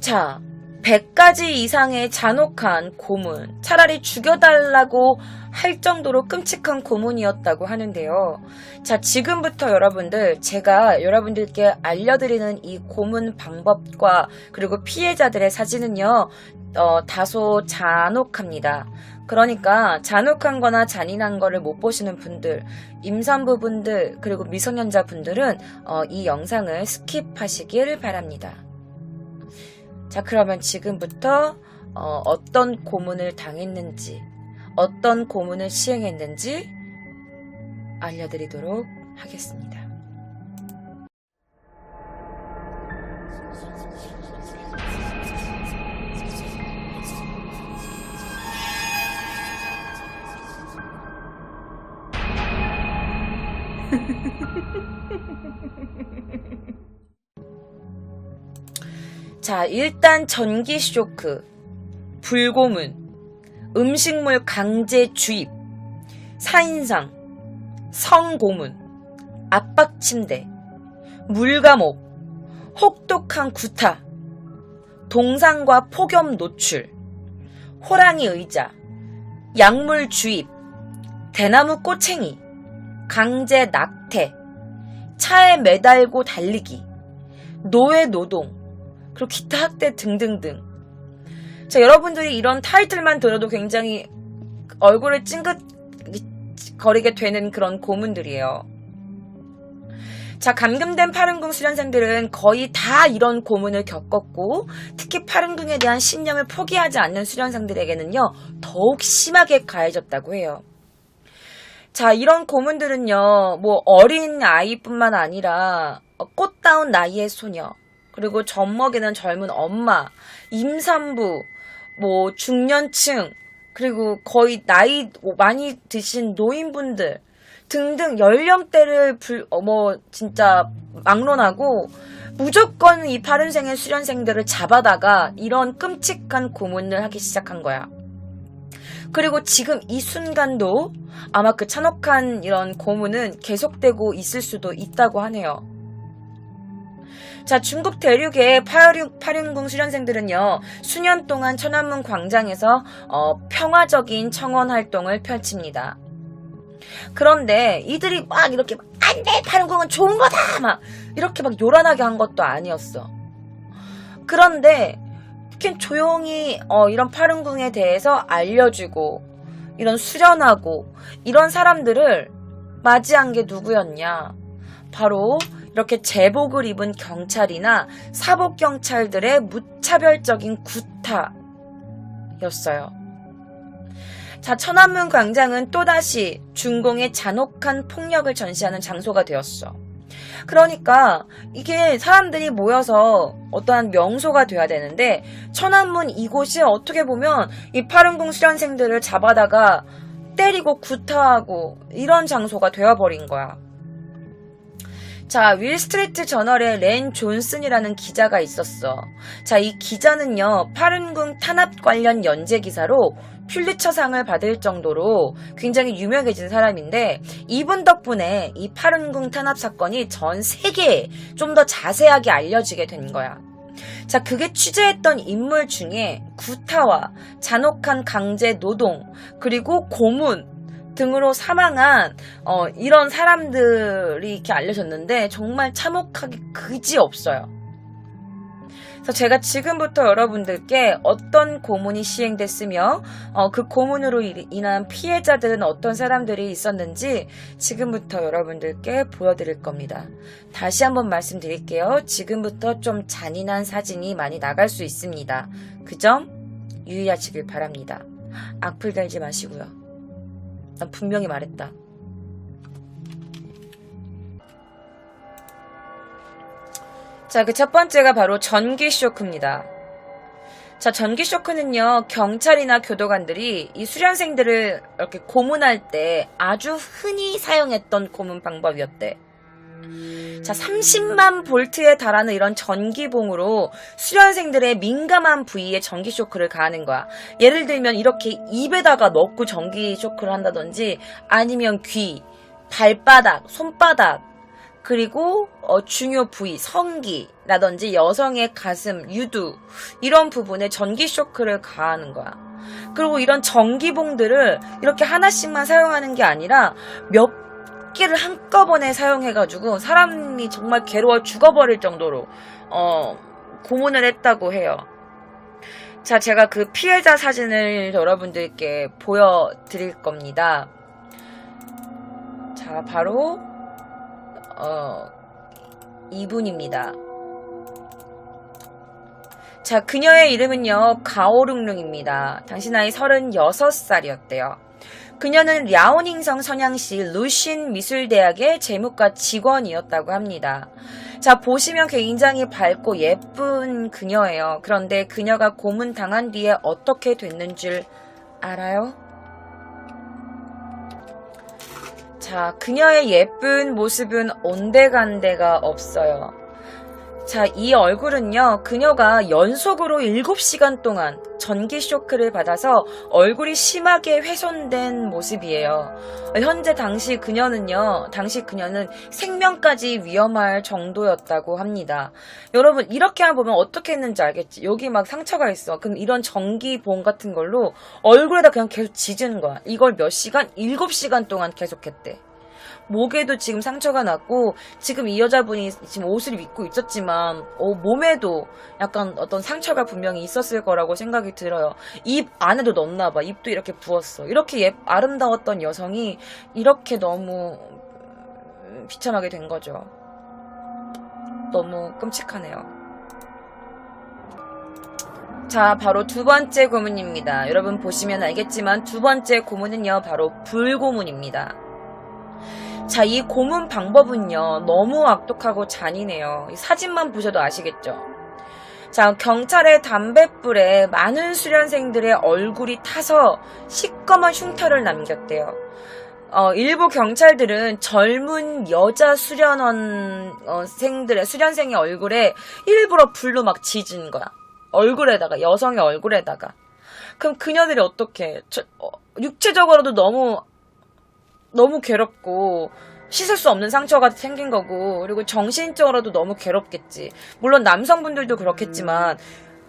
자, 100가지 이상의 잔혹한 고문, 차라리 죽여달라고 할 정도로 끔찍한 고문이었다고 하는데요. 자, 지금부터 여러분들, 제가 여러분들께 알려드리는 이 고문 방법과 그리고 피해자들의 사진은요, 다소 잔혹합니다. 그러니까 잔혹한 거나 잔인한 거를 못 보시는 분들, 임산부분들, 그리고 미성년자 분들은 이 영상을 스킵하시길 바랍니다. 자, 그러면 지금부터 어떤 고문을 당했는지, 어떤 고문을 시행했는지 알려드리도록 하겠습니다. 자, 일단 전기 쇼크, 불고문, 음식물 강제 주입, 사인상, 성고문, 압박침대, 물감옥, 혹독한 구타, 동상과 폭염 노출, 호랑이 의자, 약물 주입, 대나무 꼬챙이, 강제 낙태, 차에 매달고 달리기, 노예 노동, 그리고 기타 학대 등등등. 자, 여러분들이 이런 타이틀만 들어도 굉장히 얼굴을 찡긋거리게 되는 그런 고문들이에요. 자, 감금된 파룬궁 수련생들은 거의 다 이런 고문을 겪었고, 특히 파룬궁에 대한 신념을 포기하지 않는 수련생들에게는요, 더욱 심하게 가해졌다고 해요. 자, 이런 고문들은요, 뭐 어린 아이뿐만 아니라 꽃다운 나이의 소녀, 그리고 젖먹이는 젊은 엄마, 임산부, 뭐 중년층, 그리고 거의 나이 많이 드신 노인분들 등등 연령대를 진짜 막론하고 무조건 이 파룬생의 수련생들을 잡아다가 이런 끔찍한 고문을 하기 시작한 거야. 그리고 지금 이 순간도 아마 그 잔혹한 이런 고문은 계속되고 있을 수도 있다고 하네요. 자, 중국 대륙의 파룬궁 수련생들은요, 수년 동안 천안문 광장에서 평화적인 청원 활동을 펼칩니다. 그런데 이들이 막 이렇게 안 돼! 파룬궁은 좋은 거다! 막 이렇게 막 요란하게 한 것도 아니었어. 그런데 이렇게 조용히 이런 파룬궁에 대해서 알려주고 이런 수련하고 이런 사람들을 맞이한 게 누구였냐? 바로 이렇게 제복을 입은 경찰이나 사복경찰들의 무차별적인 구타였어요. 자, 천안문 광장은 또다시 중공의 잔혹한 폭력을 전시하는 장소가 되었어. 그러니까 이게 사람들이 모여서 어떠한 명소가 돼야 되는데, 천안문 이곳이 어떻게 보면 이 파룬궁 수련생들을 잡아다가 때리고 구타하고 이런 장소가 되어버린 거야. 자, 윌스트리트 저널에 렌 존슨이라는 기자가 있었어. 자, 이 기자는요, 파룬궁 탄압 관련 연재 기사로 퓰리처상을 받을 정도로 굉장히 유명해진 사람인데, 이분 덕분에 이 파룬궁 탄압 사건이 전 세계에 좀 더 자세하게 알려지게 된 거야. 자, 그게 취재했던 인물 중에 구타와 잔혹한 강제 노동, 그리고 고문 등으로 사망한 이런 사람들이 이렇게 알려졌는데 정말 참혹하기 그지없어요. 그래서 제가 지금부터 여러분들께 어떤 고문이 시행됐으며 그 고문으로 인한 피해자들은 어떤 사람들이 있었는지 지금부터 여러분들께 보여드릴 겁니다. 다시 한번 말씀드릴게요. 지금부터 좀 잔인한 사진이 많이 나갈 수 있습니다. 그 점 유의하시길 바랍니다. 악플 달지 마시고요. 난 분명히 말했다. 자, 그 첫 번째가 바로 전기 쇼크입니다. 자, 전기 쇼크는요, 경찰이나 교도관들이 이 수련생들을 이렇게 고문할 때 아주 흔히 사용했던 고문 방법이었대. 자, 30만 볼트에 달하는 이런 전기봉으로 수련생들의 민감한 부위에 전기 쇼크를 가하는 거야. 예를 들면 이렇게 입에다가 넣고 전기 쇼크를 한다든지, 아니면 귀, 발바닥, 손바닥, 그리고 중요 부위, 성기라든지 여성의 가슴, 유두 이런 부분에 전기 쇼크를 가하는 거야. 그리고 이런 전기봉들을 이렇게 하나씩만 사용하는 게 아니라 몇 개를 한꺼번에 사용해가지고 사람이 정말 괴로워 죽어버릴 정도로 고문을 했다고 해요. 자, 제가 그 피해자 사진을 여러분들께 보여드릴 겁니다. 자, 바로 이분입니다. 자, 그녀의 이름은요, 가오룽룽입니다. 당시 나이 36살이었대요. 그녀는 랴오닝성 선양시 루신 미술대학의 재무과 직원이었다고 합니다. 자, 보시면 굉장히 밝고 예쁜 그녀예요. 그런데 그녀가 고문당한 뒤에 어떻게 됐는 줄 알아요? 자, 그녀의 예쁜 모습은 온데간데가 없어요. 자, 이 얼굴은요, 그녀가 연속으로 7시간 동안 전기 쇼크를 받아서 얼굴이 심하게 훼손된 모습이에요. 현재 당시 그녀는 생명까지 위험할 정도였다고 합니다. 여러분, 이렇게만 보면 어떻게 했는지 알겠지? 여기 막 상처가 있어. 그럼 이런 전기봉 같은 걸로 얼굴에다 그냥 계속 지지는 거야. 이걸 몇 시간? 7시간 동안 계속했대. 목에도 지금 상처가 났고, 지금 이 여자분이 지금 옷을 입고 있었지만 몸에도 약간 어떤 상처가 분명히 있었을 거라고 생각이 들어요. 입 안에도 넣었나봐. 입도 이렇게 부었어. 이렇게 아름다웠던 여성이 이렇게 너무 비참하게 된 거죠. 너무 끔찍하네요. 자, 바로 두 번째 고문입니다. 여러분 보시면 알겠지만 두 번째 고문은요, 바로 불고문입니다. 자, 이 고문 방법은요, 너무 악독하고 잔인해요. 이 사진만 보셔도 아시겠죠? 자, 경찰의 담뱃불에 많은 수련생들의 얼굴이 타서 시꺼먼 흉터를 남겼대요. 일부 경찰들은 젊은 여자 수련생의 얼굴에 일부러 불로 막 지진 거야. 얼굴에다가, 여성의 얼굴에다가. 그럼 그녀들이 어떻게, 육체적으로도 너무 괴롭고 씻을 수 없는 상처가 생긴 거고, 그리고 정신적으로도 너무 괴롭겠지. 물론 남성분들도 그렇겠지만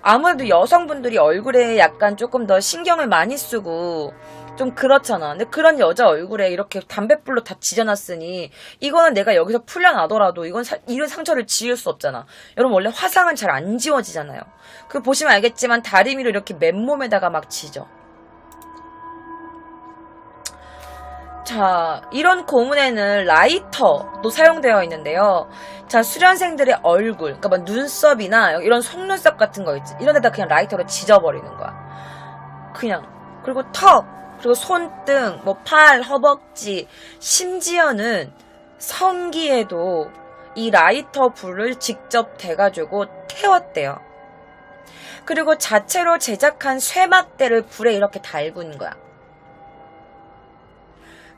아무래도 여성분들이 얼굴에 약간 조금 더 신경을 많이 쓰고 좀 그렇잖아. 근데 그런 여자 얼굴에 이렇게 담뱃불로 다 지져놨으니 이거는 내가 여기서 풀려나더라도 이런 상처를 지울 수 없잖아. 여러분, 원래 화상은 잘 안 지워지잖아요. 그 보시면 알겠지만 다리미로 이렇게 맨몸에다가 막 지져. 자, 이런 고문에는 라이터도 사용되어 있는데요. 자, 수련생들의 얼굴, 그러니까 막 눈썹이나 이런 속눈썹 같은 거 있지. 이런 데다 그냥 라이터로 지져버리는 거야. 그냥. 그리고 턱, 그리고 손등, 팔, 허벅지, 심지어는 성기에도 이 라이터 불을 직접 대가지고 태웠대요. 그리고 자체로 제작한 쇠막대를 불에 이렇게 달군 거야.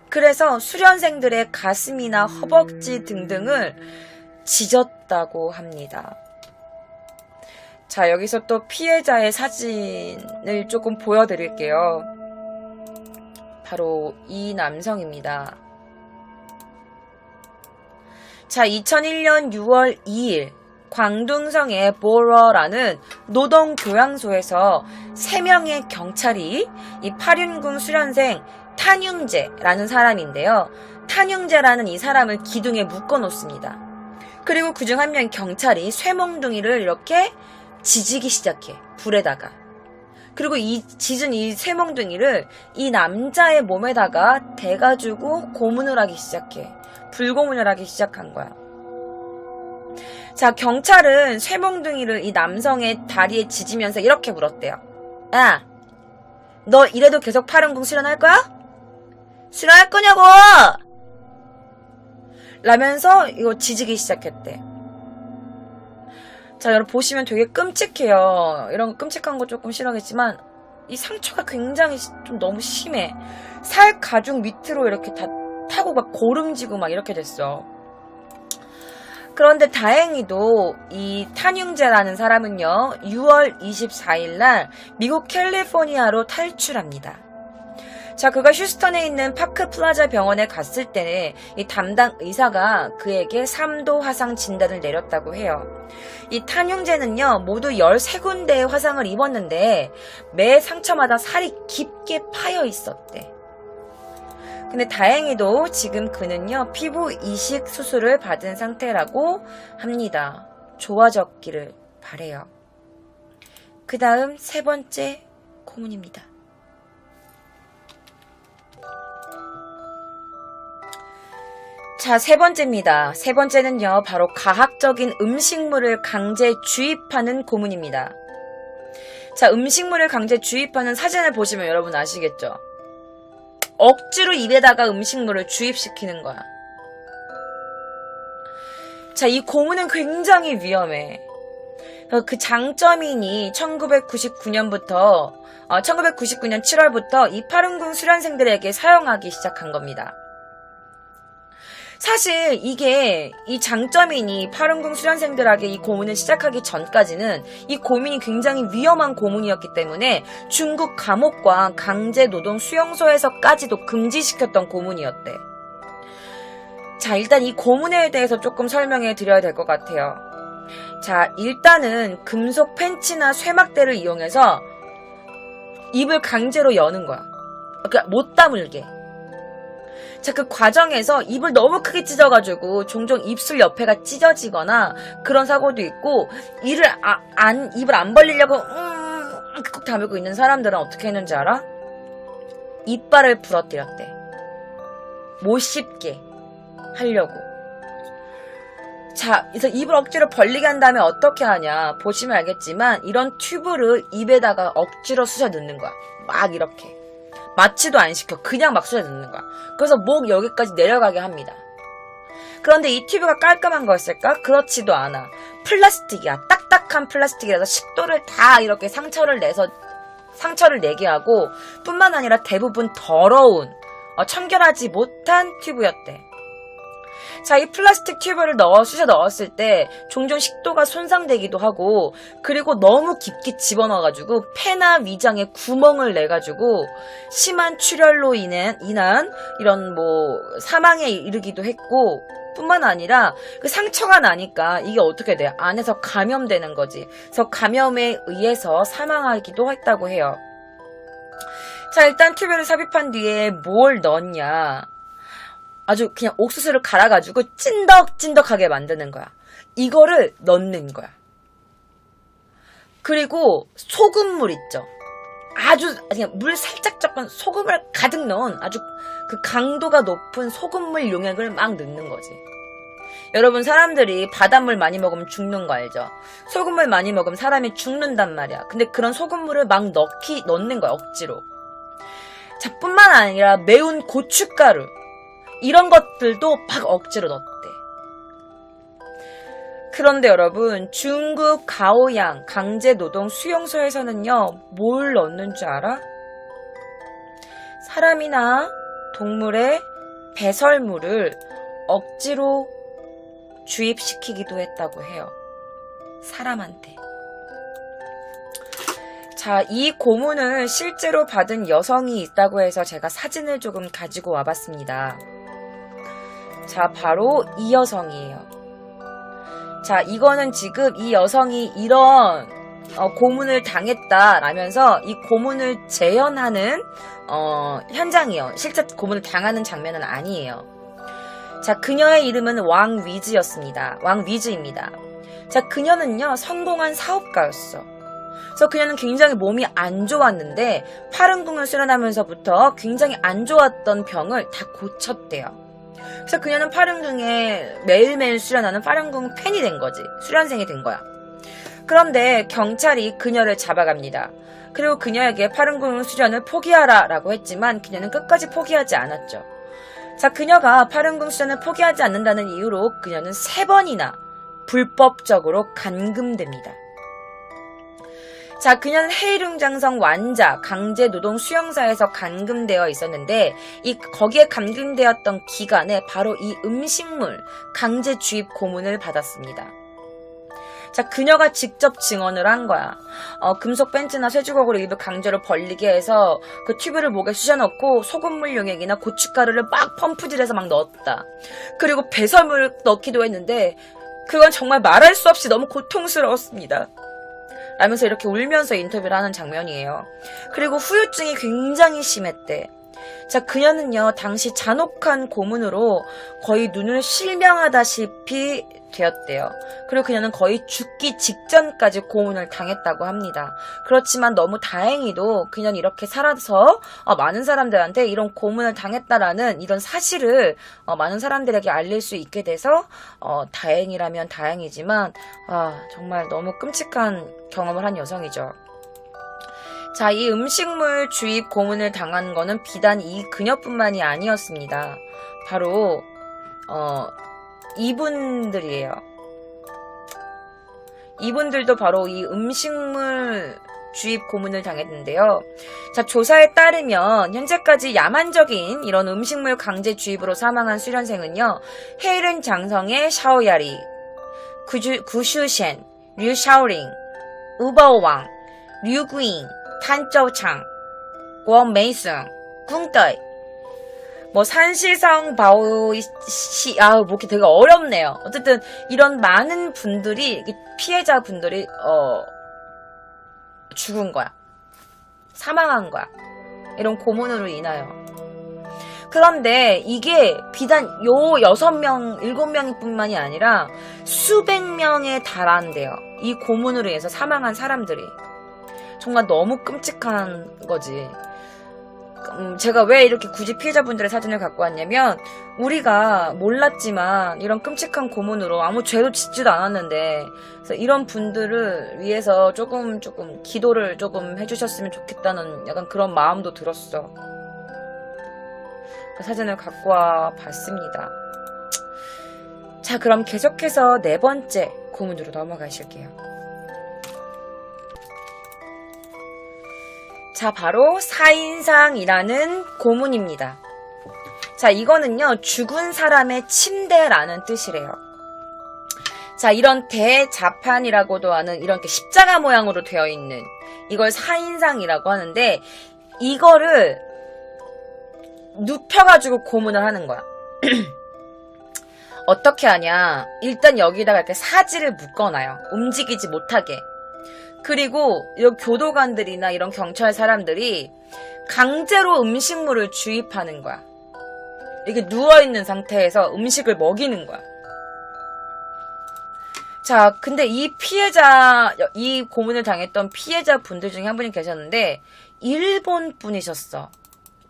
그래서 수련생들의 가슴이나 허벅지 등등을 지졌다고 합니다. 자, 여기서 또 피해자의 사진을 조금 보여드릴게요. 바로 이 남성입니다. 자, 2001년 6월 2일 광둥성의 보러라는 노동교양소에서 3명의 경찰이 이 파륜궁 수련생 탄융재라는 사람인데요. 탄융재라는 이 사람을 기둥에 묶어놓습니다. 그리고 그중 한 명의 경찰이 쇠몽둥이를 이렇게 지지기 시작해. 불에다가. 그리고 이 지진 이 쇠몽둥이를 이 남자의 몸에다가 대가지고 고문을 하기 시작해. 불고문을 하기 시작한 거야. 자, 경찰은 쇠몽둥이를 이 남성의 다리에 지지면서 이렇게 물었대요. 야, 너 이래도 계속 파륜궁 수련할 거야? 수련할 거냐고! 라면서 이거 지지기 시작했대. 자, 여러분 보시면 되게 끔찍해요. 이런 거 끔찍한 거 조금 싫어하겠지만 이 상처가 굉장히 좀 너무 심해. 살 가죽 밑으로 이렇게 다 타고 막 고름지고 막 이렇게 됐어. 그런데 다행히도 이 탄융재라는 사람은요, 6월 24일 날 미국 캘리포니아로 탈출합니다. 자, 그가 휴스턴에 있는 파크 플라자 병원에 갔을 때는 이 담당 의사가 그에게 3도 화상 진단을 내렸다고 해요. 이 탄흉제는요, 모두 13군데의 화상을 입었는데 매 상처마다 살이 깊게 파여 있었대. 근데 다행히도 지금 그는요, 피부 이식 수술을 받은 상태라고 합니다. 좋아졌기를 바래요. 그 다음 3번째 고문입니다. 자, 3번째입니다. 3번째는요, 바로 가학적인 음식물을 강제 주입하는 고문입니다. 자, 음식물을 강제 주입하는 사진을 보시면 여러분 아시겠죠? 억지로 입에다가 음식물을 주입시키는 거야. 자, 이 고문은 굉장히 위험해. 그 장점인이 1999년 7월부터 이 파룬궁 수련생들에게 사용하기 시작한 겁니다. 사실 이게 이 장점인이 파룬궁 수련생들에게 이 고문을 시작하기 전까지는 이 고문이 굉장히 위험한 고문이었기 때문에 중국 감옥과 강제노동 수용소에서까지도 금지시켰던 고문이었대. 자, 일단 이 고문에 대해서 조금 설명해 드려야 될 것 같아요. 자, 일단은 금속 펜치나 쇠막대를 이용해서 입을 강제로 여는 거야. 그러니까 못 다물게. 자, 그 과정에서 입을 너무 크게 찢어가지고 종종 입술 옆에가 찢어지거나 그런 사고도 있고, 입을 안 벌리려고 꾹 다물고 있는 사람들은 어떻게 했는지 알아? 이빨을 부러뜨렸대. 못 씹게 하려고. 자, 그래서 입을 억지로 벌리게 한 다음에 어떻게 하냐 보시면 알겠지만, 이런 튜브를 입에다가 억지로 쑤셔 넣는 거야. 막 이렇게. 마취도 안 시켜. 그냥 막 쑤셔 넣는 거야. 그래서 목 여기까지 내려가게 합니다. 그런데 이 튜브가 깔끔한 거였을까? 그렇지도 않아. 플라스틱이야. 딱딱한 플라스틱이라서 식도를 다 이렇게 상처를 내게 하고, 뿐만 아니라 대부분 더러운, 청결하지 못한 튜브였대. 자, 이 플라스틱 튜브를 쑤셔 넣었을 때 종종 식도가 손상되기도 하고, 그리고 너무 깊게 집어넣어가지고 폐나 위장에 구멍을 내가지고 심한 출혈로 인한 이런 사망에 이르기도 했고, 뿐만 아니라 그 상처가 나니까 이게 어떻게 돼? 안에서 감염되는 거지. 그래서 감염에 의해서 사망하기도 했다고 해요. 자, 일단 튜브를 삽입한 뒤에 뭘 넣었냐? 아주 그냥 옥수수를 갈아가지고 찐덕찐덕하게 만드는 거야. 이거를 넣는 거야. 그리고 소금물 있죠. 아주 그냥 물 살짝 적은 소금을 가득 넣은 아주 그 강도가 높은 소금물 용액을 막 넣는 거지. 여러분, 사람들이 바닷물 많이 먹으면 죽는 거 알죠? 소금물 많이 먹으면 사람이 죽는단 말이야. 근데 그런 소금물을 막 넣는 거야, 억지로. 자, 뿐만 아니라 매운 고춧가루, 이런 것들도 막 억지로 넣었대. 그런데 여러분, 중국 가오양 강제노동 수용소에서는요, 뭘 넣는 줄 알아? 사람이나 동물의 배설물을 억지로 주입시키기도 했다고 해요. 사람한테. 자, 이 고문을 실제로 받은 여성이 있다고 해서 제가 사진을 조금 가지고 와봤습니다. 자, 바로 이 여성이에요. 자, 이거는 지금 이 여성이 이런 고문을 당했다라면서 이 고문을 재현하는 현장이에요. 실제 고문을 당하는 장면은 아니에요. 자, 그녀의 이름은 왕위즈입니다. 자, 그녀는요, 성공한 사업가였어. 그래서 그녀는 굉장히 몸이 안 좋았는데 파룬궁을 수련하면서부터 굉장히 안 좋았던 병을 다 고쳤대요. 그래서 그녀는 파룬궁에 매일매일 수련하는 파룬궁 팬이 된 거지. 수련생이 된 거야. 그런데 경찰이 그녀를 잡아갑니다. 그리고 그녀에게 파룬궁 수련을 포기하라 라고 했지만 그녀는 끝까지 포기하지 않았죠. 자, 그녀가 파룬궁 수련을 포기하지 않는다는 이유로 그녀는 3번이나 불법적으로 감금됩니다. 자, 그녀는 헤이룽장성 완자 강제노동 수용소에서 감금되어 있었는데 거기에 감금되었던 기간에 바로 이 음식물 강제 주입 고문을 받았습니다. 자, 그녀가 직접 증언을 한 거야. 금속 벤츠나 쇠주걱으로 입을 강제로 벌리게 해서 그 튜브를 목에 쑤셔넣고 소금물 용액이나 고춧가루를 막 펌프질해서 막 넣었다. 그리고 배설물을 넣기도 했는데 그건 정말 말할 수 없이 너무 고통스러웠습니다. 라면서 이렇게 울면서 인터뷰를 하는 장면이에요. 그리고 후유증이 굉장히 심했대. 자, 그녀는요, 당시 잔혹한 고문으로 거의 눈을 실명하다시피 되었대요. 그리고 그녀는 거의 죽기 직전까지 고문을 당했다고 합니다. 그렇지만 너무 다행히도 그녀는 이렇게 살아서 많은 사람들한테 이런 고문을 당했다라는 이런 사실을 많은 사람들에게 알릴 수 있게 돼서 다행이라면 다행이지만 정말 너무 끔찍한 경험을 한 여성이죠. 자, 이 음식물 주입 고문을 당한 거는 비단 이 그녀뿐만이 아니었습니다. 바로 이분들이에요. 이분들도 바로 이 음식물 주입 고문을 당했는데요. 자, 조사에 따르면 현재까지 야만적인 이런 음식물 강제 주입으로 사망한 수련생은요. 헤이른 장성의 샤오야리, 구슈셴, 류샤오링, 우버왕, 류구잉, 탄저창, 원메이승, 꿍떠이, 산시성 바오시, 뭐 이렇게 되게 어렵네요. 어쨌든 이런 많은 분들이, 피해자분들이 죽은 거야. 사망한 거야. 이런 고문으로 인하여. 그런데 이게 비단 요 6명, 7명일 뿐만이 아니라 수백 명에 달한대요. 이 고문으로 인해서 사망한 사람들이. 정말 너무 끔찍한 거지. 제가 왜 이렇게 굳이 피해자분들의 사진을 갖고 왔냐면 우리가 몰랐지만 이런 끔찍한 고문으로 아무 죄도 짓지도 않았는데 그래서 이런 분들을 위해서 조금 기도를 조금 해주셨으면 좋겠다는 약간 그런 마음도 들었어. 그 사진을 갖고 와 봤습니다. 자, 그럼 계속해서 4번째 고문으로 넘어가실게요. 자, 바로 사인상이라는 고문입니다. 자, 이거는요, 죽은 사람의 침대라는 뜻이래요. 자, 이런 대자판이라고도 하는 이런 십자가 모양으로 되어 있는 이걸 사인상이라고 하는데 이거를 눕혀가지고 고문을 하는 거야. 어떻게 하냐? 일단 여기다가 이렇게 사지를 묶어놔요. 움직이지 못하게. 그리고 이런 교도관들이나 이런 경찰 사람들이 강제로 음식물을 주입하는 거야. 이렇게 누워있는 상태에서 음식을 먹이는 거야. 자, 근데 이 고문을 당했던 피해자 분들 중에 한 분이 계셨는데 일본 분이셨어.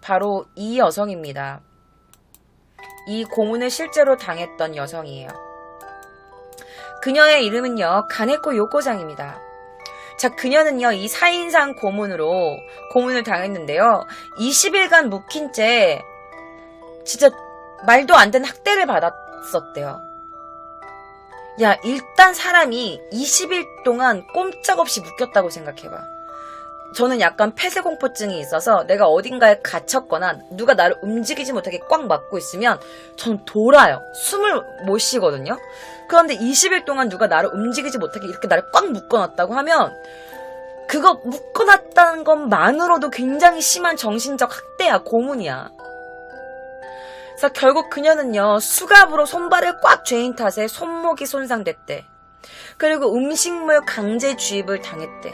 바로 이 여성입니다. 이 고문을 실제로 당했던 여성이에요. 그녀의 이름은요, 가네코 요코상입니다. 자, 그녀는요, 이 사인상 고문을 당했는데요. 20일간 묵힌 채 진짜 말도 안 되는 학대를 받았었대요. 야, 일단 사람이 20일 동안 꼼짝없이 묶였다고 생각해봐. 저는 약간 폐쇄공포증이 있어서 내가 어딘가에 갇혔거나 누가 나를 움직이지 못하게 꽉 막고 있으면 저는 돌아요. 숨을 못 쉬거든요. 그런데 20일 동안 누가 나를 움직이지 못하게 이렇게 나를 꽉 묶어놨다고 하면 그거 묶어놨다는 것만으로도 굉장히 심한 정신적 학대야, 고문이야. 그래서 결국 그녀는요, 수갑으로 손발을 꽉 죄인 탓에 손목이 손상됐대. 그리고 음식물 강제 주입을 당했대.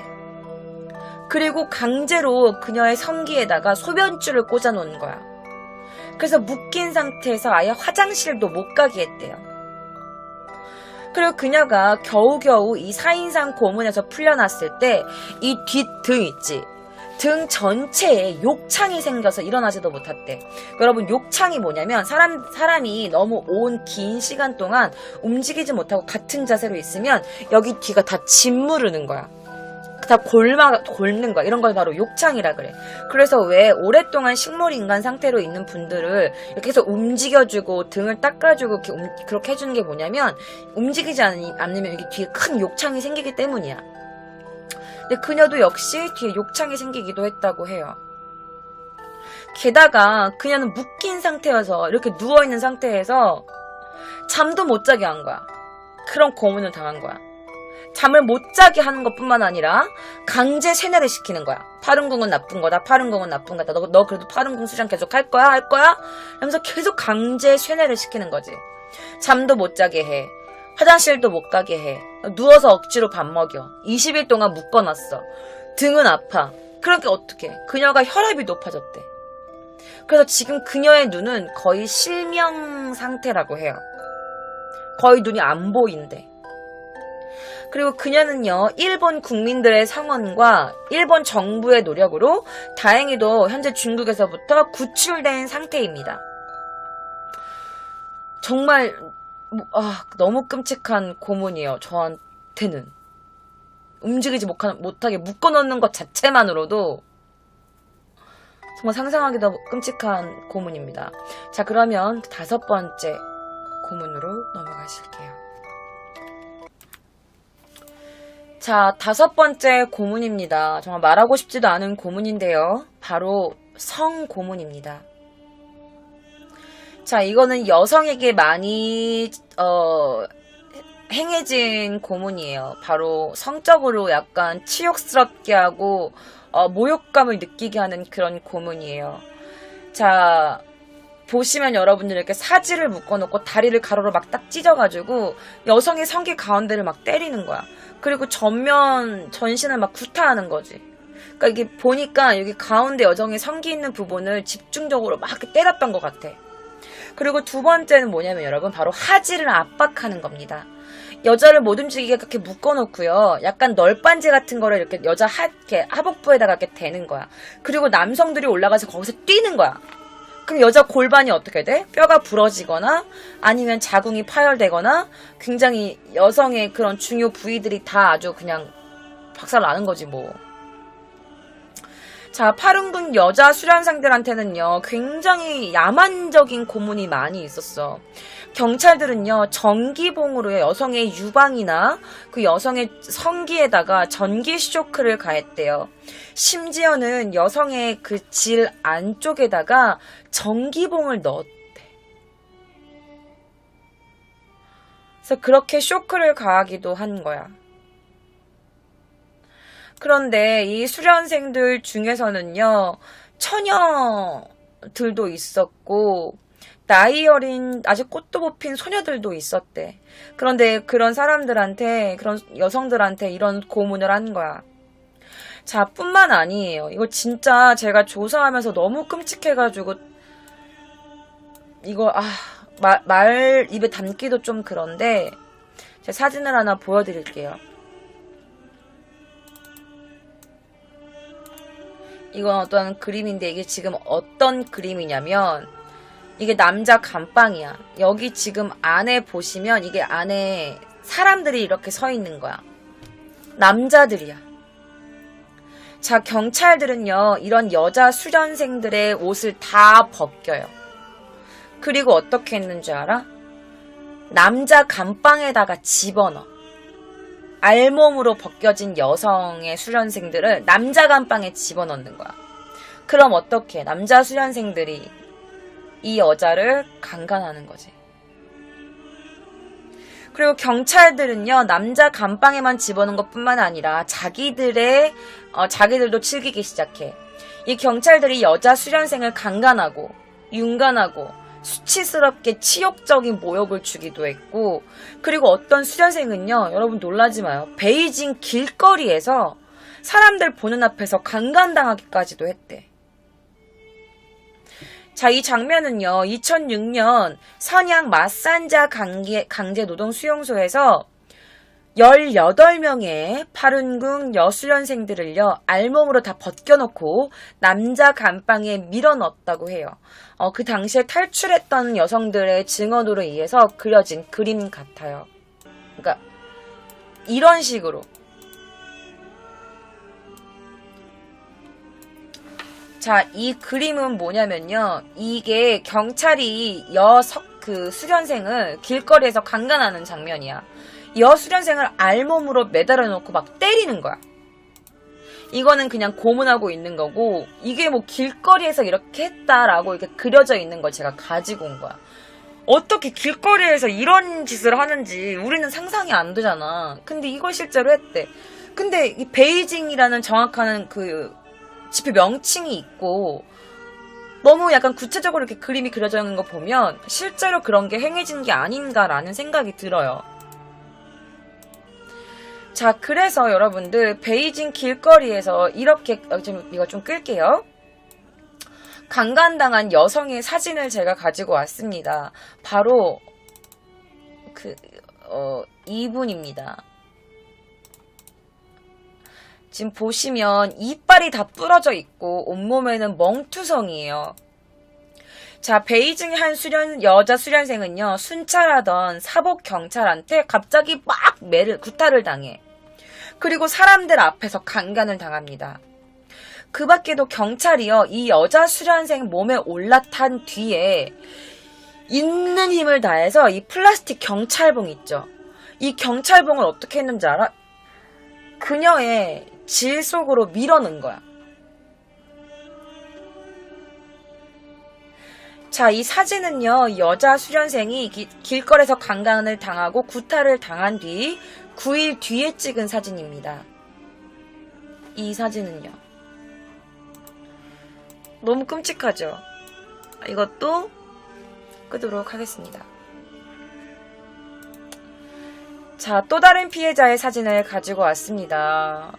그리고 강제로 그녀의 성기에다가 소변줄을 꽂아놓은 거야. 그래서 묶인 상태에서 아예 화장실도 못 가게 했대요. 그리고 그녀가 겨우겨우 이 사인상 고문에서 풀려났을 때 이 뒷등 있지? 등 전체에 욕창이 생겨서 일어나지도 못했대. 여러분, 욕창이 뭐냐면 사람이 너무 긴 시간 동안 움직이지 못하고 같은 자세로 있으면 여기 뒤가 다 짓무르는 거야. 다 골는 거야. 이런 걸 바로 욕창이라 그래. 그래서 왜 오랫동안 식물인간 상태로 있는 분들을 이렇게 해서 움직여주고 등을 닦아주고 그렇게 해주는 게 뭐냐면 움직이지 않으면 여기 뒤에 큰 욕창이 생기기 때문이야. 근데 그녀도 역시 뒤에 욕창이 생기기도 했다고 해요. 게다가 그녀는 묶인 상태여서 이렇게 누워있는 상태에서 잠도 못 자게 한 거야. 그런 고문을 당한 거야. 잠을 못 자게 하는 것뿐만 아니라 강제 세뇌를 시키는 거야. 파룬궁은 나쁜 거다. 파룬궁은 나쁜 거다. 너 그래도 파룬궁 수련 계속 할 거야? 할 거야? 하면서 계속 강제 세뇌를 시키는 거지. 잠도 못 자게 해. 화장실도 못 가게 해. 누워서 억지로 밥 먹여. 20일 동안 묶어놨어. 등은 아파. 그러니까 어떡해. 그녀가 혈압이 높아졌대. 그래서 지금 그녀의 눈은 거의 실명 상태라고 해요. 거의 눈이 안 보인대. 그리고 그녀는요, 일본 국민들의 성원과 일본 정부의 노력으로 다행히도 현재 중국에서부터 구출된 상태입니다. 정말 너무 끔찍한 고문이에요. 저한테는. 움직이지 못하게 묶어놓는 것 자체만으로도 정말 상상하기도 끔찍한 고문입니다. 자, 그러면 5번째 고문으로 넘어가실게요. 자, 5번째 고문입니다. 정말 말하고 싶지도 않은 고문인데요. 바로 성고문입니다. 자, 이거는 여성에게 많이 행해진 고문이에요. 바로 성적으로 약간 치욕스럽게 하고 모욕감을 느끼게 하는 그런 고문이에요. 자, 보시면 여러분들 이렇게 사지를 묶어놓고 다리를 가로로 막 딱 찢어가지고 여성의 성기 가운데를 막 때리는 거야. 그리고 전신을 막 구타하는 거지. 그러니까 이게 보니까 여기 가운데 여성의 성기 있는 부분을 집중적으로 막 이렇게 때렸던 것 같아. 그리고 2번째는 뭐냐면 여러분 바로 하지를 압박하는 겁니다. 여자를 못 움직이게 그렇게 묶어놓고요. 약간 널빤지 같은 거를 이렇게 여자 이렇게 하복부에다가 이렇게 대는 거야. 그리고 남성들이 올라가서 거기서 뛰는 거야. 그럼 여자 골반이 어떻게 돼? 뼈가 부러지거나 아니면 자궁이 파열되거나 굉장히 여성의 그런 중요 부위들이 다 아주 그냥 박살나는 거지 뭐. 자, 파룬궁 여자 수련생들한테는요, 굉장히 야만적인 고문이 많이 있었어. 경찰들은요, 전기봉으로 여성의 유방이나 그 여성의 성기에다가 전기 쇼크를 가했대요. 심지어는 여성의 그 질 안쪽에다가 전기봉을 넣었대. 그래서 그렇게 쇼크를 가하기도 한 거야. 그런데 이 수련생들 중에서는요, 처녀들도 있었고, 나이 어린 아직 꽃도 못 핀 소녀들도 있었대. 그런데 그런 사람들한테, 그런 여성들한테 이런 고문을 한 거야. 자, 뿐만 아니에요. 이거 진짜 제가 조사하면서 너무 끔찍해가지고, 이거, 말 입에 담기도 좀 그런데, 제가 사진을 하나 보여드릴게요. 이건 어떤 그림인데 이게 지금 어떤 그림이냐면 이게 남자 감방이야. 여기 지금 안에 보시면 이게 안에 사람들이 이렇게 서 있는 거야. 남자들이야. 자, 경찰들은요, 이런 여자 수련생들의 옷을 다 벗겨요. 그리고 어떻게 했는지 알아? 남자 감방에다가 집어넣어. 알몸으로 벗겨진 여성의 수련생들을 남자 감방에 집어넣는 거야. 그럼 어떻게? 남자 수련생들이 이 여자를 강간하는 거지. 그리고 경찰들은요, 남자 감방에만 집어넣은 것뿐만 아니라 자기들도 즐기기 시작해. 이 경찰들이 여자 수련생을 강간하고 윤간하고 수치스럽게 치욕적인 모욕을 주기도 했고, 그리고 어떤 수련생은요, 여러분 놀라지 마요. 베이징 길거리에서 사람들 보는 앞에서 강간당하기까지도 했대. 자, 이 장면은요, 2006년 선양 마산자 강제노동 수용소에서 18명의 파룬궁 여수련생들을요, 알몸으로 다 벗겨놓고 남자 감방에 밀어넣었다고 해요. 그 당시에 탈출했던 여성들의 증언으로 의해서 그려진 그림 같아요. 그러니까 이런 식으로. 자, 이 그림은 뭐냐면요, 이게 경찰이 그 수련생을 길거리에서 강간하는 장면이야. 여수련생을 알몸으로 매달아 놓고 막 때리는 거야. 이거는 그냥 고문하고 있는 거고, 이게 뭐 길거리에서 이렇게 했다라고 이렇게 그려져 있는 걸 제가 가지고 온 거야. 어떻게 길거리에서 이런 짓을 하는지 우리는 상상이 안 되잖아. 근데 이걸 실제로 했대. 근데 이 베이징이라는 정확한 그 지표 명칭이 있고 너무 약간 구체적으로 이렇게 그림이 그려져 있는 거 보면 실제로 그런 게 행해진 게 아닌가라는 생각이 들어요. 자, 그래서 여러분들 베이징 길거리에서 이렇게 이거 좀 끌게요. 강간당한 여성의 사진을 제가 가지고 왔습니다. 바로 이분입니다. 지금 보시면 이빨이 다 부러져 있고 온몸에는 멍투성이에요. 자, 베이징의 한 여자 수련생은요, 순찰하던 사복 경찰한테 갑자기 막 구타를 당해. 그리고 사람들 앞에서 강간을 당합니다. 그 밖에도 경찰이요, 이 여자 수련생 몸에 올라탄 뒤에 있는 힘을 다해서 이 플라스틱 경찰봉 있죠. 이 경찰봉을 어떻게 했는지 알아? 그녀의 질 속으로 밀어넣은 거야. 자, 이 사진은요, 여자 수련생이 길거리에서 강간을 당하고 구타를 당한 뒤 9일 뒤에 찍은 사진입니다. 이 사진은요. 너무 끔찍하죠? 이것도 끄도록 하겠습니다. 자, 또 다른 피해자의 사진을 가지고 왔습니다.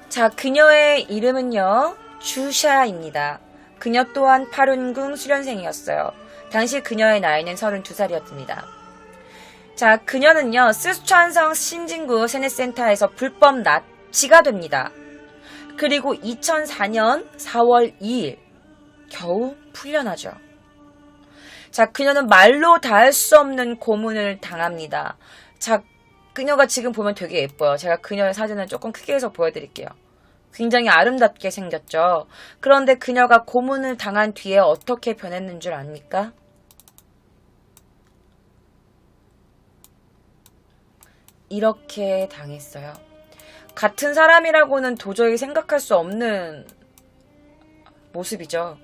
자, 그녀의 이름은요, 주샤입니다. 그녀 또한 파룬궁 수련생이었어요. 당시 그녀의 나이는 32살이었습니다. 자, 그녀는요, 스촨성 신진구 세뇌센터에서 불법 납치가 됩니다. 그리고 2004년 4월 2일 겨우 풀려나죠. 자, 그녀는 말로 닿을 수 없는 고문을 당합니다. 자, 그녀가 지금 보면 되게 예뻐요. 제가 그녀의 사진을 조금 크게 해서 보여드릴게요. 굉장히 아름답게 생겼죠. 그런데 그녀가 고문을 당한 뒤에 어떻게 변했는 줄 압니까? 이렇게 당했어요. 같은 사람이라고는 도저히 생각할 수 없는 모습이죠.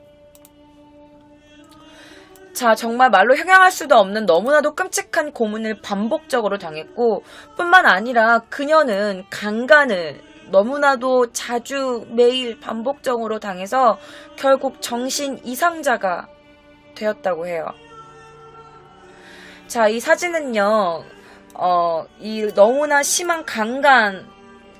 자, 정말 말로 형용할 수도 없는 너무나도 끔찍한 고문을 반복적으로 당했고, 뿐만 아니라 그녀는 강간을 너무나도 자주 매일 반복적으로 당해서 결국 정신 이상자가 되었다고 해요. 자, 이 사진은요, 이 너무나 심한 강간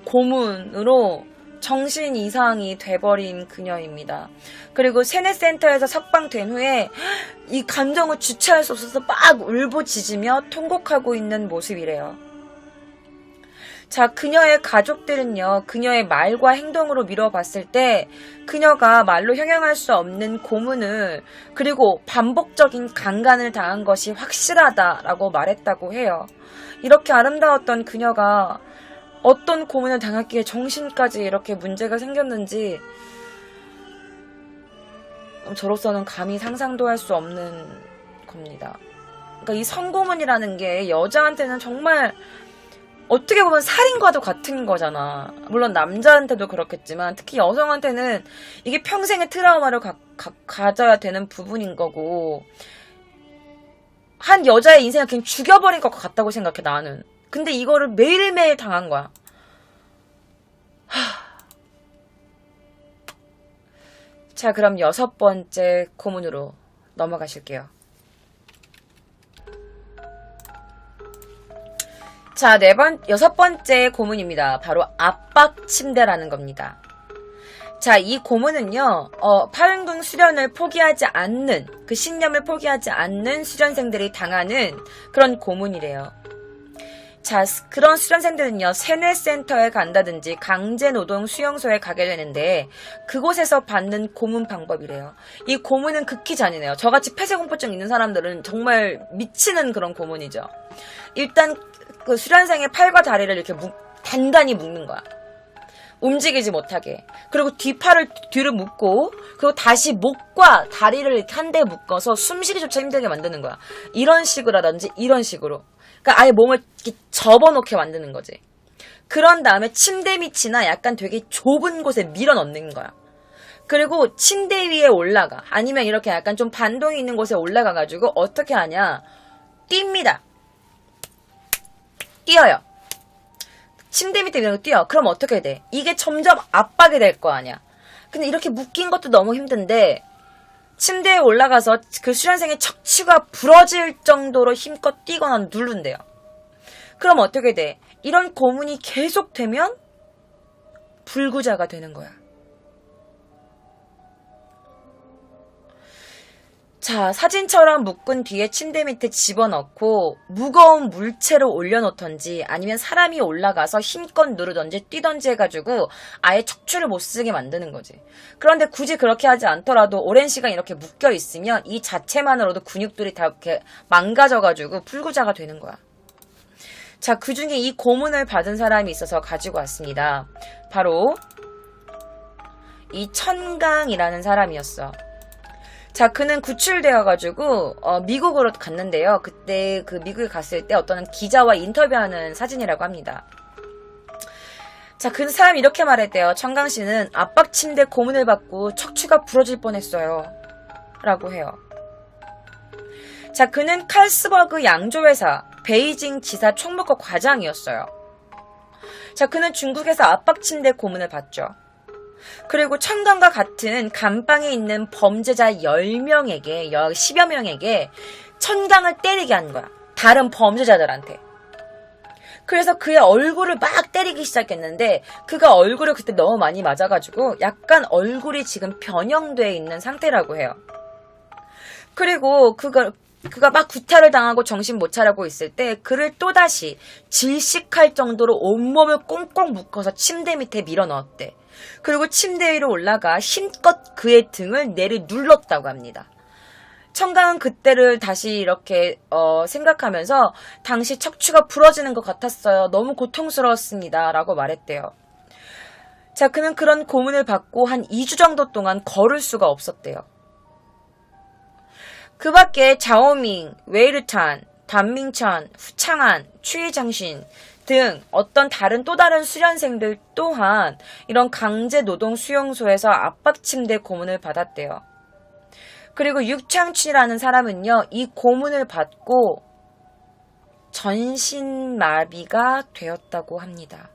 고문으로 정신 이상이 돼버린 그녀입니다. 그리고 세뇌센터에서 석방된 후에 이 감정을 주체할 수 없어서 막 울부짖으며 통곡하고 있는 모습이래요. 자, 그녀의 가족들은요, 그녀의 말과 행동으로 미뤄봤을 때 그녀가 말로 형용할 수 없는 고문을 그리고 반복적인 강간을 당한 것이 확실하다라고 말했다고 해요. 이렇게 아름다웠던 그녀가 어떤 고문을 당했기에 정신까지 이렇게 문제가 생겼는지 저로서는 감히 상상도 할 수 없는 겁니다. 그러니까 이 성고문이라는 게 여자한테는 정말 어떻게 보면 살인과도 같은 거잖아. 물론 남자한테도 그렇겠지만 특히 여성한테는 이게 평생의 트라우마를 가져야 되는 부분인 거고, 한 여자의 인생을 그냥 죽여버린 것 같다고 생각해, 나는. 근데 이거를 매일매일 당한 거야. 자, 그럼 6번째 고문으로 넘어가실게요. 자, 6번째 고문입니다. 바로 압박 침대라는 겁니다. 자, 이 고문은요, 파룬궁 수련을 포기하지 않는, 그 신념을 포기하지 않는 수련생들이 당하는 그런 고문이래요. 자, 그런 수련생들은요, 세뇌센터에 간다든지 강제노동 수용소에 가게 되는데 그곳에서 받는 고문 방법이래요. 이 고문은 극히 잔인해요. 저같이 폐쇄공포증 있는 사람들은 정말 미치는 그런 고문이죠. 일단 그 수련생의 팔과 다리를 이렇게 단단히 묶는 거야. 움직이지 못하게. 그리고 뒷팔을 뒤로 묶고, 그리고 다시 목과 다리를 이렇게 한데 묶어서 숨쉬기조차 힘들게 만드는 거야. 이런 식으로라든지 이런 식으로. 그러니까 아예 몸을 이렇게 접어놓게 만드는 거지. 그런 다음에 침대 밑이나 약간 되게 좁은 곳에 밀어 넣는 거야. 그리고 침대 위에 올라가. 아니면 이렇게 약간 좀 반동이 있는 곳에 올라가가지고 어떻게 하냐. 뜁니다. 뛰어요. 침대 밑에 이런 거 뛰어. 그럼 어떻게 돼? 이게 점점 압박이 될 거 아니야. 근데 이렇게 묶인 것도 너무 힘든데 침대에 올라가서 그 수련생의 척추가 부러질 정도로 힘껏 뛰거나 누른대요. 그럼 어떻게 돼? 이런 고문이 계속되면 불구자가 되는 거야. 자, 사진처럼 묶은 뒤에 침대 밑에 집어넣고 무거운 물체로 올려놓던지 아니면 사람이 올라가서 힘껏 누르던지 뛰던지 해가지고 아예 척추를 못 쓰게 만드는 거지. 그런데 굳이 그렇게 하지 않더라도 오랜 시간 이렇게 묶여 있으면 이 자체만으로도 근육들이 다 이렇게 망가져가지고 불구자가 되는 거야. 자, 그 중에 이 고문을 받은 사람이 있어서 가지고 왔습니다. 바로 이 천강이라는 사람이었어. 자, 그는 구출되어가지고 미국으로 갔는데요. 그때 그 미국에 갔을 때 어떤 기자와 인터뷰하는 사진이라고 합니다. 자, 그 사람이 이렇게 말했대요. 천강씨는 압박침대 고문을 받고 척추가 부러질 뻔했어요 라고 해요. 자, 그는 칼스버그 양조회사 베이징 지사 총무과 과장이었어요. 자, 그는 중국에서 압박침대 고문을 받죠. 그리고 천강과 같은 감방에 있는 범죄자 10명에게, 10여 명에게 천강을 때리게 한 거야. 다른 범죄자들한테. 그래서 그의 얼굴을 막 때리기 시작했는데 그가 얼굴을 그때 너무 많이 맞아가지고 약간 얼굴이 지금 변형되어 있는 상태라고 해요. 그리고 그가 막 구타를 당하고 정신 못 차리고 있을 때 그를 또다시 질식할 정도로 온몸을 꽁꽁 묶어서 침대 밑에 밀어 넣었대. 그리고 침대 위로 올라가 힘껏 그의 등을 내리 눌렀다고 합니다. 천강은 그때를 다시 이렇게 생각하면서 당시 척추가 부러지는 것 같았어요. 너무 고통스러웠습니다. 라고 말했대요. 자, 그는 그런 고문을 받고 한 2주 정도 동안 걸을 수가 없었대요. 그 밖에 자오밍, 웨이르탄, 단밍천, 후창한, 추이장신 등 어떤 또 다른 수련생들 또한 이런 강제노동 수용소에서 압박침대 고문을 받았대요. 그리고 육창취라는 사람은요, 이 고문을 받고 전신마비가 되었다고 합니다.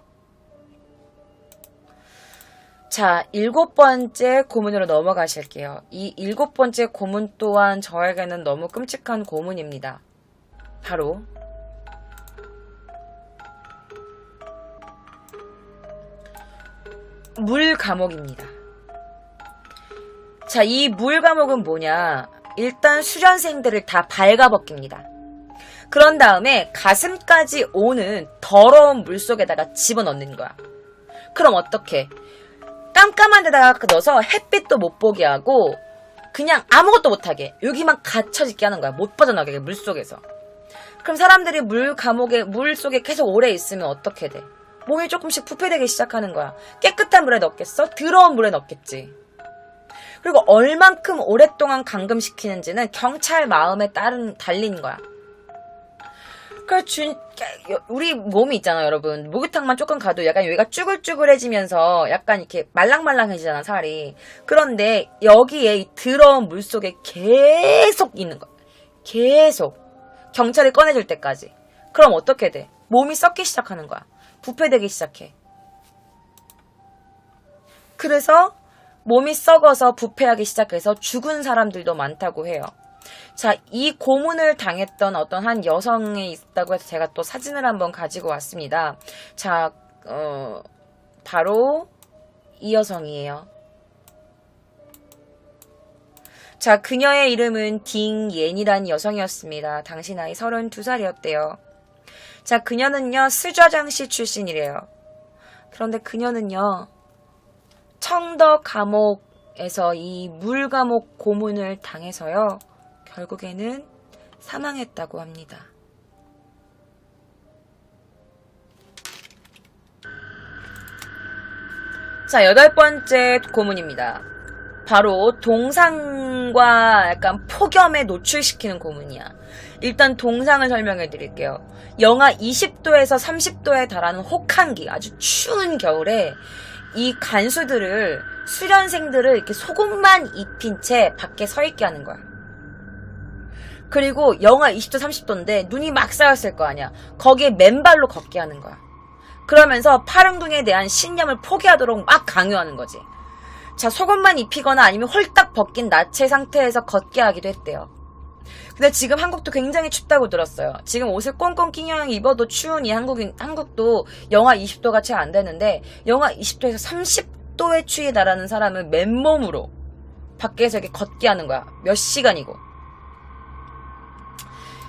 자, 7번째 고문으로 넘어가실게요. 이 7번째 고문 또한 저에게는 너무 끔찍한 고문입니다. 바로 물 감옥입니다. 자, 이 물 감옥은 뭐냐? 일단 수련생들을 다 발가벗깁니다. 그런 다음에 가슴까지 오는 더러운 물 속에다가 집어넣는 거야. 그럼 어떡해? 깜깜한 데다가 넣어서 햇빛도 못 보게 하고 그냥 아무것도 못하게 여기만 갇혀있게 하는 거야. 못 빠져나가게 물 속에서. 그럼 사람들이 물 감옥에 물 속에 계속 오래 있으면 어떻게 돼? 몸이 조금씩 부패되기 시작하는 거야. 깨끗한 물에 넣겠어? 더러운 물에 넣겠지. 그리고 얼만큼 오랫동안 감금시키는지는 경찰 마음에 달린 거야. 그래서 우리 몸이 있잖아요, 여러분. 목욕탕만 조금 가도 약간 여기가 쭈글쭈글해지면서 약간 이렇게 말랑말랑해지잖아, 살이. 그런데 여기에 이 더러운 물 속에 계속 있는 거야. 계속. 경찰이 꺼내줄 때까지. 그럼 어떻게 돼? 몸이 썩기 시작하는 거야. 부패되기 시작해. 그래서 몸이 썩어서 부패하기 시작해서 죽은 사람들도 많다고 해요. 자, 이 고문을 당했던 어떤 한 여성이 있다고 해서 제가 또 사진을 한번 가지고 왔습니다. 자, 바로 이 여성이에요. 자, 그녀의 이름은 딩옌이라는 여성이었습니다. 당시 나이 32살이었대요. 자, 그녀는요, 스좌장시 출신이래요. 그런데 그녀는요, 청더 감옥에서 이 물감옥 고문을 당해서요, 결국에는 사망했다고 합니다. 자, 8번째 고문입니다. 바로 동상과 약간 폭염에 노출시키는 고문이야. 일단 동상을 설명해 드릴게요. 영하 20도에서 30도에 달하는 혹한기, 아주 추운 겨울에 이 간수들을 수련생들을 이렇게 속옷만 입힌 채 밖에 서 있게 하는 거야. 그리고 영하 20도 30도인데 눈이 막 쌓였을 거 아니야. 거기에 맨발로 걷게 하는 거야. 그러면서 파룬궁에 대한 신념을 포기하도록 막 강요하는 거지. 자, 속옷만 입히거나 아니면 홀딱 벗긴 나체 상태에서 걷게 하기도 했대요. 근데 지금 한국도 굉장히 춥다고 들었어요. 지금 옷을 꽁꽁 낑겨 입어도 추운 이 한국도 영하 20도가 채 안 되는데 영하 20도에서 30도의 추위에 달하는 사람을 맨몸으로 밖에서 이렇게 걷게 하는 거야. 몇 시간이고.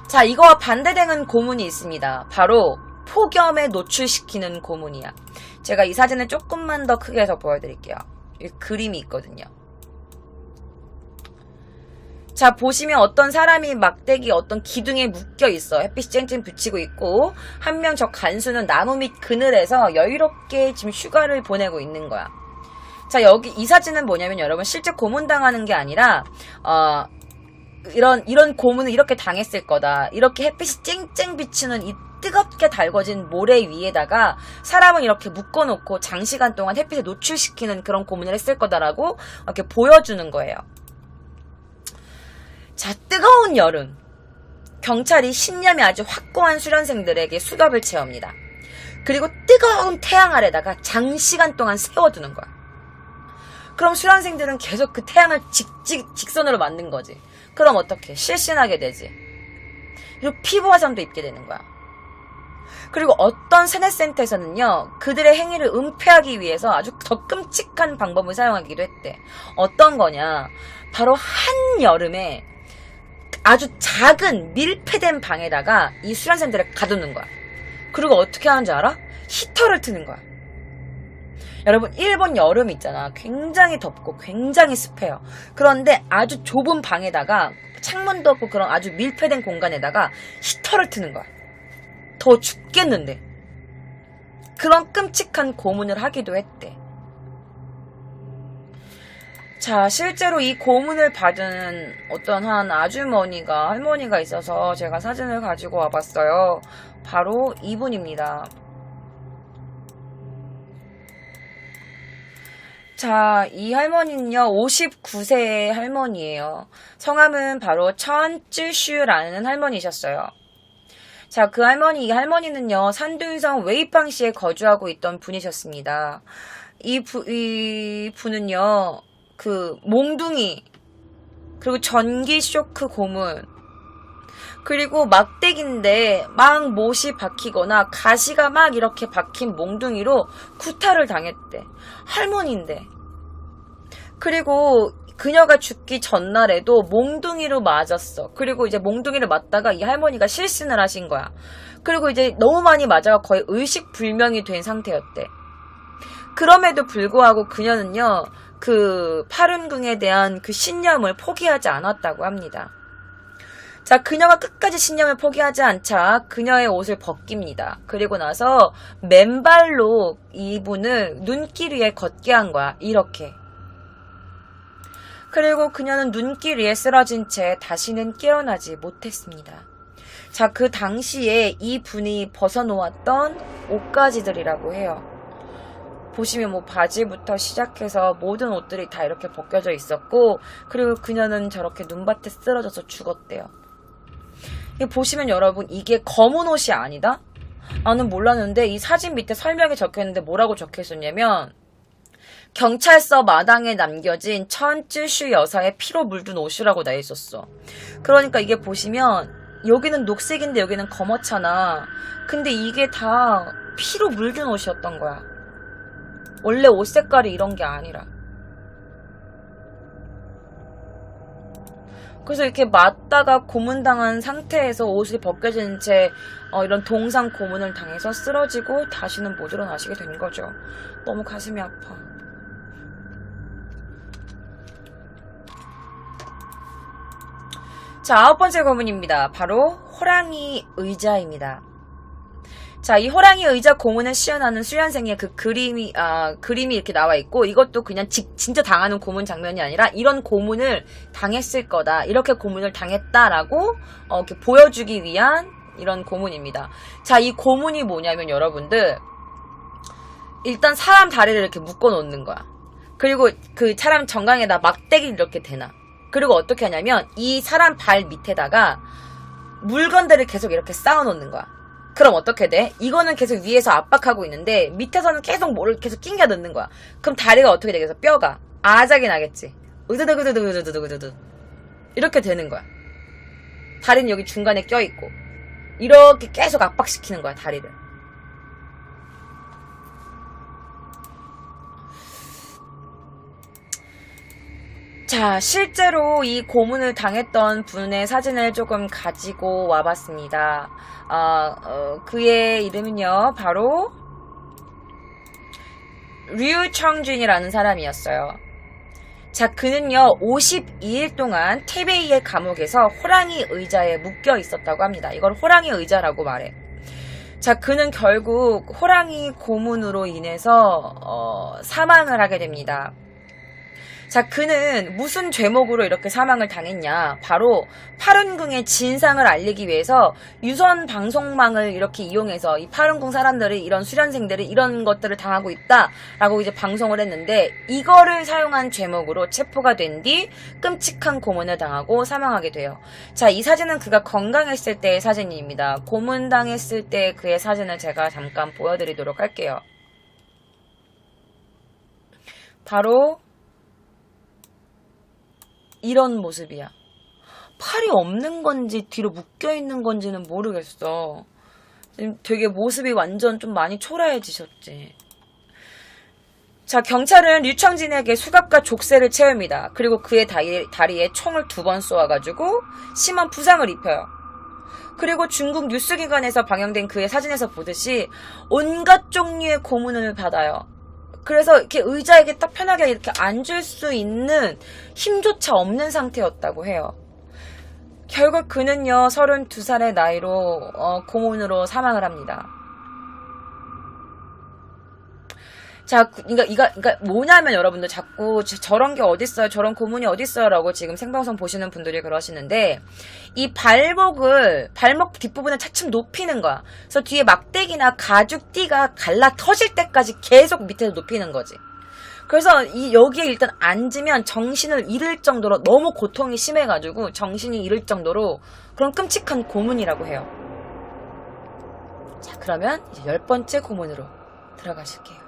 자, 이거와 반대되는 고문이 있습니다. 바로 폭염에 노출시키는 고문이야. 제가 이 사진을 조금만 더 크게 해서 보여드릴게요. 이 그림이 있거든요. 자, 보시면 어떤 사람이 막대기 어떤 기둥에 묶여 있어. 햇빛이 쨍쨍 비치고 있고, 한 명 저 간수는 나무 밑 그늘에서 여유롭게 지금 휴가를 보내고 있는 거야. 자, 여기 이 사진은 뭐냐면 여러분 실제 고문당하는 게 아니라 이런 고문을 이렇게 당했을 거다. 이렇게 햇빛이 쨍쨍 비치는 이 뜨겁게 달궈진 모래 위에다가 사람을 이렇게 묶어놓고 장시간 동안 햇빛에 노출시키는 그런 고문을 했을 거다라고 이렇게 보여주는 거예요. 자, 뜨거운 여름. 경찰이 신념이 아주 확고한 수련생들에게 수갑을 채웁니다. 그리고 뜨거운 태양 아래다가 장시간 동안 세워두는 거야. 그럼 수련생들은 계속 그 태양을 직선으로 맞는 거지. 그럼 어떻게? 실신하게 되지. 그리고 피부 화상도 입게 되는 거야. 그리고 어떤 세뇌센터에서는요, 그들의 행위를 은폐하기 위해서 아주 더 끔찍한 방법을 사용하기도 했대. 어떤 거냐? 바로 한여름에 아주 작은 밀폐된 방에다가 이 수련생들을 가두는 거야. 그리고 어떻게 하는지 알아? 히터를 트는 거야. 여러분, 일본 여름 있잖아. 굉장히 덥고 굉장히 습해요. 그런데 아주 좁은 방에다가 창문도 없고 그런 아주 밀폐된 공간에다가 히터를 트는 거야. 더 춥겠는데. 그런 끔찍한 고문을 하기도 했대. 자, 실제로 이 고문을 받은 어떤 한 할머니가 있어서 제가 사진을 가지고 와봤어요. 바로 이분입니다. 자, 이 할머니는요, 59세의 할머니예요. 성함은 바로 천쯔슈라는 할머니셨어요. 자, 이 할머니는요, 산둥성 웨이팡시에 거주하고 있던 분이셨습니다. 이 분은요, 그 몽둥이, 그리고 전기 쇼크 고문, 그리고 막대기인데 막 못이 박히거나 가시가 막 이렇게 박힌 몽둥이로 구타를 당했대. 할머니인데. 그리고 그녀가 죽기 전날에도 몽둥이로 맞았어. 그리고 이제 몽둥이를 맞다가 이 할머니가 실신을 하신 거야. 그리고 이제 너무 많이 맞아가 거의 의식불명이 된 상태였대. 그럼에도 불구하고 그녀는요, 그 파룬궁에 대한 그 신념을 포기하지 않았다고 합니다. 자, 그녀가 끝까지 신념을 포기하지 않자 그녀의 옷을 벗깁니다. 그리고 나서 맨발로 이분을 눈길 위에 걷게 한 거야. 이렇게. 그리고 그녀는 눈길 위에 쓰러진 채 다시는 깨어나지 못했습니다. 자, 그 당시에 이 분이 벗어놓았던 옷가지들이라고 해요. 보시면 뭐 바지부터 시작해서 모든 옷들이 다 이렇게 벗겨져 있었고, 그리고 그녀는 저렇게 눈밭에 쓰러져서 죽었대요. 보시면 여러분, 이게 검은 옷이 아니다? 나는 몰랐는데 이 사진 밑에 설명이 적혀있는데 뭐라고 적혀있었냐면, 경찰서 마당에 남겨진 천쯔슈 여사의 피로 물든 옷이라고 나와 있었어. 그러니까 이게 보시면 여기는 녹색인데 여기는 검었잖아. 근데 이게 다 피로 물든 옷이었던 거야. 원래 옷 색깔이 이런 게 아니라. 그래서 이렇게 맞다가 고문당한 상태에서 옷이 벗겨진 채 이런 동상 고문을 당해서 쓰러지고 다시는 못 일어나시게 된 거죠. 너무 가슴이 아파. 자, 9번째 고문입니다. 바로 호랑이 의자입니다. 자, 이 호랑이 의자 고문을 시연하는 수련생의 그 그림이 이렇게 나와 있고, 이것도 그냥 진짜 당하는 고문 장면이 아니라 이런 고문을 당했을 거다, 이렇게 고문을 당했다라고 이렇게 보여주기 위한 이런 고문입니다. 자, 이 고문이 뭐냐면 여러분들, 일단 사람 다리를 이렇게 묶어 놓는 거야. 그리고 그 사람 정강에다 막대기를 이렇게 대놔. 그리고 어떻게 하냐면 이 사람 발 밑에다가 물건들을 계속 이렇게 쌓아놓는 거야. 그럼 어떻게 돼? 이거는 계속 위에서 압박하고 있는데 밑에서는 계속 뭐를 계속 낑겨 넣는 거야. 그럼 다리가 어떻게 되겠어? 뼈가 아작이 나겠지. 으드드드드드드드드드 이렇게 되는 거야. 다리는 여기 중간에 껴있고 이렇게 계속 압박시키는 거야, 다리를. 자, 실제로 이 고문을 당했던 분의 사진을 조금 가지고 와봤습니다. 그의 이름은요, 바로 류청준이라는 사람이었어요. 자, 그는요, 52일 동안 태베이의 감옥에서 호랑이 의자에 묶여 있었다고 합니다. 이걸 호랑이 의자라고 말해. 자, 그는 결국 호랑이 고문으로 인해서 사망을 하게 됩니다. 자, 그는 무슨 죄목으로 이렇게 사망을 당했냐? 바로 파룬궁의 진상을 알리기 위해서 유선 방송망을 이렇게 이용해서 이 파룬궁 사람들이 이런 수련생들이 이런 것들을 당하고 있다라고 이제 방송을 했는데 이거를 사용한 죄목으로 체포가 된 뒤 끔찍한 고문을 당하고 사망하게 돼요. 자, 이 사진은 그가 건강했을 때의 사진입니다. 고문당했을 때 그의 사진을 제가 잠깐 보여드리도록 할게요. 바로 이런 모습이야. 팔이 없는 건지 뒤로 묶여있는 건지는 모르겠어. 지금 되게 모습이 완전 좀 많이 초라해지셨지. 자, 경찰은 류청진에게 수갑과 족쇄를 채웁니다. 그리고 그의 다리에 총을 2번 쏘아가지고 심한 부상을 입혀요. 그리고 중국 뉴스기관에서 방영된 그의 사진에서 보듯이 온갖 종류의 고문을 받아요. 그래서 이렇게 의자에 딱 편하게 이렇게 앉을 수 있는 힘조차 없는 상태였다고 해요. 결국 그는요, 32살의 나이로 고문으로 사망을 합니다. 자, 그러니까 뭐냐면 여러분들 자꾸 저런 게 어딨어요, 저런 고문이 어딨어요 라고 지금 생방송 보시는 분들이 그러시는데 이 발목 뒷부분을 차츰 높이는 거야. 그래서 뒤에 막대기나 가죽 띠가 갈라 터질 때까지 계속 밑에서 높이는 거지. 그래서 여기에 일단 앉으면 정신을 잃을 정도로 너무 고통이 심해가지고 정신이 잃을 정도로 그런 끔찍한 고문이라고 해요. 자, 그러면 이제 10번째 고문으로 들어가실게요.